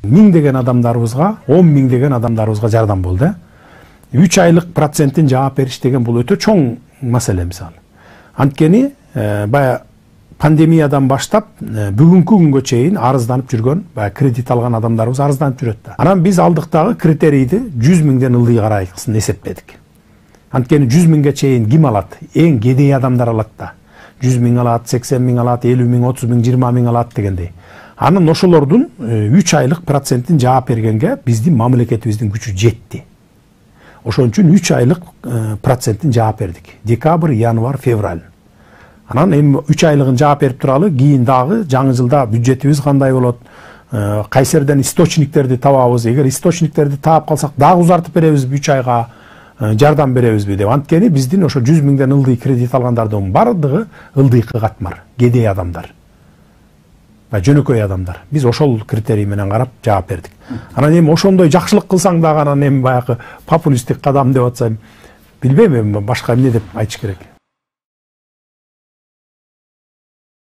миңдеген адамдарыбызга, 10 миңдеген адамдарыбызга жардам болду. 3 айлык проценттин жаап бериш деген бул өтө чоң маселе мисалы. Анткени бая пандемиядан баштап бүгүнкү күнгө чейин арызданып жүргөн, кредит алган адамдарыбыз арызданып жүрөт да. Анан биз алдыктагы критерийди 100 миңден ылдый карайсың эсептедик. Анткени 100 миңге чейин ким алат? Эң кедей адамдар алат да. 100 миң алат, 80 миң алат, 50 миң, 30 миң, 20 миң алат дегендей. Анын ошолордун 3 айлык проценттин жаап бергенге биздин мамлекетибиздин күчү жетти. Ошон үчүн 3 айлык проценттин жаап бердик. Декабрь, январь, февраль. Анан эми 3 айлыгын жаап берип туралы, кийин дагы жаңы жылда бюджетибиз кандай болот? Кайсы жерден источниктерди табабыз? Эгер источниктерди таап калсак, дагы узартып беребиз 3 айга жардам беребизби деп. Анткени биздин ошо 100 миңден ылдый кредит алгандардын бардыгы ылдыйкы катмар, кедей адамдар. Жөнөкөй адамдар. Биз ошол критерий менен карап жаап бердик. Анан эми ошондой жакшылык кылсаң дагы анан эми баягы популисттик кадам деп атсам, билбейм, эми башка эмне деп айтыш керек.